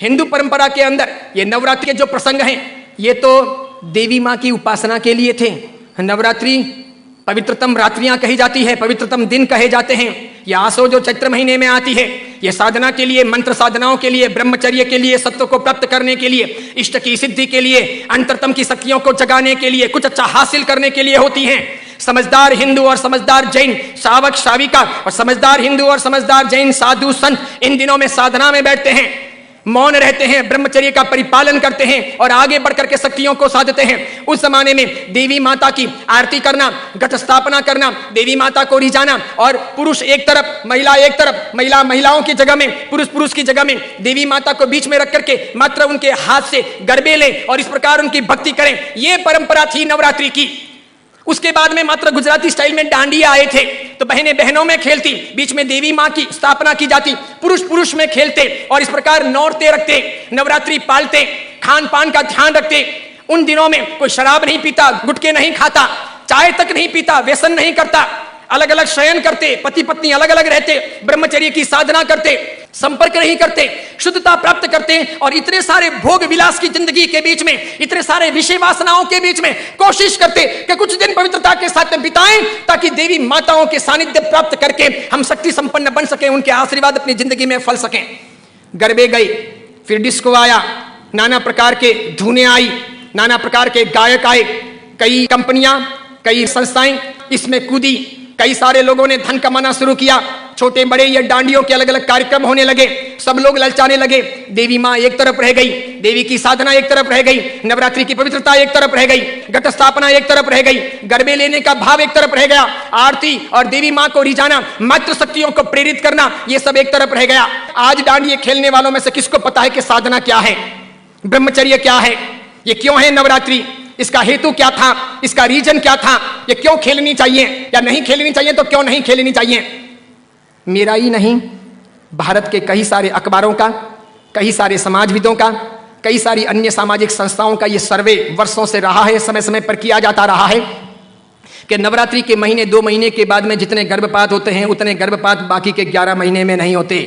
हिंदू परंपरा के अंदर ये नवरात्रि के जो प्रसंग हैं ये तो देवी माँ की उपासना के लिए थे। नवरात्रि पवित्रतम रात्रियां कही जाती है, पवित्रतम दिन कहे जाते हैं। ये आसो जो चैत्र महीने में आती है, ये साधना के लिए, मंत्र साधनाओं के लिए, ब्रह्मचर्य के लिए, सत्व को प्राप्त करने के लिए, इष्ट की सिद्धि के लिए, अंतरतम की शक्तियों को जगाने के लिए, कुछ अच्छा हासिल करने के लिए होती हैं। समझदार हिंदू और समझदार जैन श्रावक श्राविका और समझदार हिंदू और समझदार जैन साधु संत इन दिनों में साधना में बैठते हैं, मौन रहते हैं, ब्रह्मचर्य का परिपालन करते हैं और आगे बढ़कर के शक्तियों को साधते हैं। उस जमाने में देवी माता की आरती करना, घट स्थापना करना, देवी माता को रिझाना और पुरुष एक तरफ, महिला एक तरफ, महिलाओं की जगह में, पुरुष की जगह में, देवी माता को बीच में रख करके मात्र उनके हाथ से गरबे लें और इस प्रकार उनकी भक्ति करें, यह परंपरा थी नवरात्रि की। उसके बाद में मात्र गुजराती स्टाइल में डांडिया आए थे, तो बहनें बहनों में खेलती, बीच में देवी मां की स्थापना की जाती, पुरुष में खेलते और इस प्रकार नौरते रखते, नवरात्रि पालते, खान पान का ध्यान रखते। उन दिनों में कोई शराब नहीं पीता, गुटखे नहीं खाता, चाय तक नहीं पीता, व्यसन नहीं करता, अलग अलग शयन करते, पति पत्नी अलग अलग रहते, ब्रह्मचर्य की साधना करते, संपर्क नहीं करते, शुद्धता प्राप्त करते और इतने सारे भोग विलास की जिंदगी के बीच में, इतने सारे विषय वासनाओं के बीच में कोशिश करते कि कुछ दिन पवित्रता के साथ में बिताएं ताकि देवी माताओं के सानिध्य प्राप्त करके हम शक्ति संपन्न बन सके, उनके आशीर्वाद अपनी जिंदगी में फल सकें। गरबे गए, फिर डिस्को आया, नाना प्रकार के धुनें आई, नाना प्रकार के गायक आए, कई कंपनियां, कई संस्थाएं इसमें कूदी, कई सारे लोगों ने धन कमाना शुरू किया, छोटे बड़े ये डांडियों के अलग अलग कार्यक्रम होने लगे, सब लोग ललचाने लगे। देवी मां एक तरफ रह गई, देवी की साधना एक तरफ रह गई, नवरात्रि की पवित्रता एक तरफ रह गई, घट स्थापना एक तरफ रह गई, गरबे लेने का भाव एक तरफ रह गया, आरती और देवी मां को रिझाना, मातृ शक्तियों को प्रेरित करना, ये सब एक तरफ रह गया। आज डांडिये खेलने वालों में से किसको पता है कि साधना क्या है, ब्रह्मचर्य क्या है, ये क्यों है नवरात्रि, इसका हेतु क्या था, इसका रीजन क्या था, ये क्यों खेलनी चाहिए या नहीं खेलनी चाहिए, तो क्यों नहीं खेलनी चाहिए। मेरा ही नहीं, भारत के कई सारे अखबारों का, कई सारे समाजविदों का, कई सारी अन्य सामाजिक संस्थाओं का ये सर्वे वर्षों से रहा है, समय समय पर किया जाता रहा है कि नवरात्रि के महीने 2 महीने के बाद में जितने गर्भपात होते हैं उतने गर्भपात बाकी के 11 महीने में नहीं होते।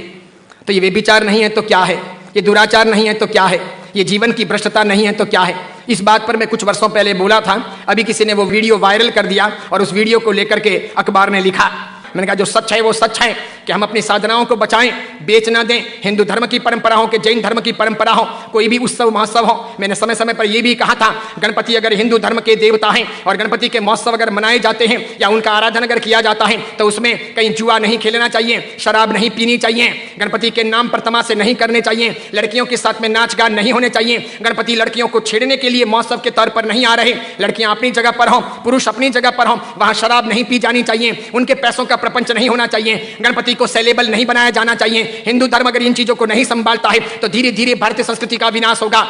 तो ये व्यभिचार नहीं है तो क्या है, ये दुराचार नहीं है तो क्या है, ये जीवन की भ्रष्टता नहीं है तो क्या है। इस बात पर मैं कुछ वर्षों पहले बोला था, अभी किसी ने वो वीडियो वायरल कर दिया और उस वीडियो को लेकर के अखबार ने लिखा। मैंने कहा जो सच है वो सच है कि हम अपनी साधनाओं को बचाएं, बेच ना दें। हिंदू धर्म की परंपरा हो कि जैन धर्म की परंपरा हो, कोई भी उत्सव महोत्सव हो, मैंने समय समय पर यह भी कहा था गणपति अगर हिंदू धर्म के देवता हैं और गणपति के महोत्सव अगर मनाए जाते हैं या उनका आराधन अगर किया जाता है तो उसमें कहीं जुआ नहीं खेलना चाहिए, शराब नहीं पीनी चाहिए, गणपति के नाम पर तमाशे नहीं करने चाहिए, लड़कियों के साथ में नाच गान नहीं होने चाहिए, गणपति लड़कियों को छेड़ने के लिए महोत्सव के तौर पर नहीं आ रहे, लड़कियां अपनी जगह पर हों, पुरुष अपनी जगह पर हों, वहां शराब नहीं पी जानी चाहिए, उनके पैसों का प्रपंच नहीं होना चाहिए, गणपति को सेलेबल नहीं बनाया जाना चाहिए। हिंदू धर्म अगर इन चीजों को नहीं संभालता है तो धीरे धीरे भारतीय संस्कृति का विनाश होगा।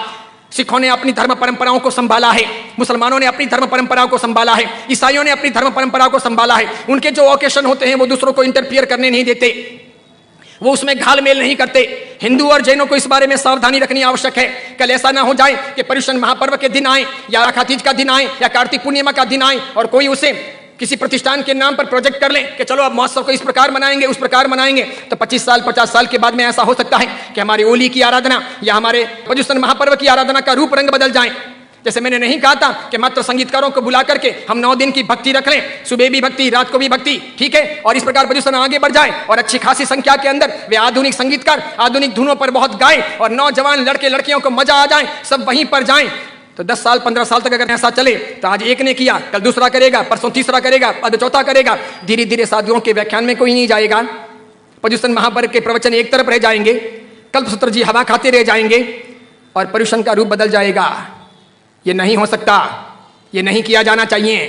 सिखों ने अपनी धर्म परंपराओं को संभाला है, मुसलमानों ने अपनी धर्म परंपराओं को संभाला है, ईसाइयों ने अपनी धर्म परंपराओं को संभाला है। उनके जो ओकेशन होते हैं वो दूसरों को इंटरफियर करने नहीं देते, वो उसमें घालमेल नहीं करते। हिंदू और जैनों को इस बारे में सावधानी रखनी आवश्यक है। कल ऐसा ना हो जाए कि पर्युषण महापर्व के दिन आए या आखा तीज का दिन आए या कार्तिक पूर्णिमा का दिन आए और कोई उसे किसी प्रतिष्ठान के नाम पर प्रोजेक्ट कर ले कि चलो अब महोत्सव को इस प्रकार मनाएंगे, उस प्रकार मनाएंगे, तो 25 साल 50 साल के बाद में ऐसा हो सकता है कि हमारी होली की आराधना या हमारे पर्युषण महापर्व की आराधना का रूप रंग बदल जाए। जैसे मैंने नहीं कहा था कि मात्र संगीतकारों को बुला करके हम 9 दिन की भक्ति रख लें, सुबह भी भक्ति, रात को भी भक्ति, ठीक है, और इस प्रकार पर्युषण आगे बढ़ जाए और अच्छी खासी संख्या के अंदर वे आधुनिक संगीतकार आधुनिक धुनों पर बहुत गाएं और नौजवान लड़के लड़कियों को मजा आ जाए, सब वहीं पर जाएं। तो 10 साल 15 साल तक अगर ऐसा चले तो आज एक ने किया, कल दूसरा करेगा, परसों तीसरा करेगा, बाद चौथा करेगा, धीरे धीरे साधुओं के व्याख्यान में कोई नहीं जाएगा, पर्युषण महापर्व के प्रवचन एक तरफ रह जाएंगे, कल्पसूत्र जी हवा खाते रह जाएंगे और पर्युषण का रूप बदल जाएगा। ये नहीं हो सकता, ये नहीं किया जाना चाहिए।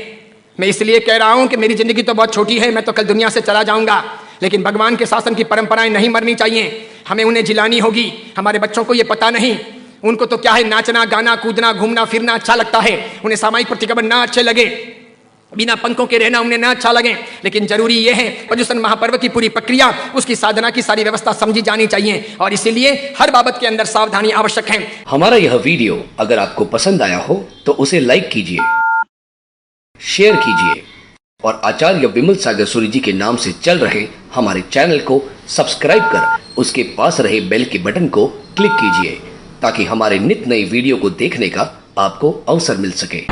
मैं इसलिए कह रहा हूं कि मेरी जिंदगी तो बहुत छोटी है, मैं तो कल दुनिया से चला जाऊंगा, लेकिन भगवान के शासन की परंपराएं नहीं मरनी चाहिए, हमें उन्हें जिलानी होगी। हमारे बच्चों को ये पता नहीं, उनको तो क्या है, नाचना गाना कूदना घूमना फिरना अच्छा लगता है, उन्हें सामाजिक प्रतिक्रमण ना अच्छे लगे, बिना पंखों के रहना उन्हें ना अच्छा लगे, लेकिन जरूरी यह है पर्युषण महापर्व की पूरी प्रक्रिया, उसकी साधना की सारी व्यवस्था समझी जानी चाहिए और इसीलिए हर बाबत के अंदर सावधानी आवश्यक है। हमारा यह वीडियो अगर आपको पसंद आया हो तो उसे लाइक कीजिए, शेयर कीजिए और आचार्य विमल सागर सूरी जी के नाम से चल रहे हमारे चैनल को सब्सक्राइब कर उसके पास रहे बेल के बटन को क्लिक कीजिए ताकि हमारे नित नए वीडियो को देखने का आपको अवसर मिल सके।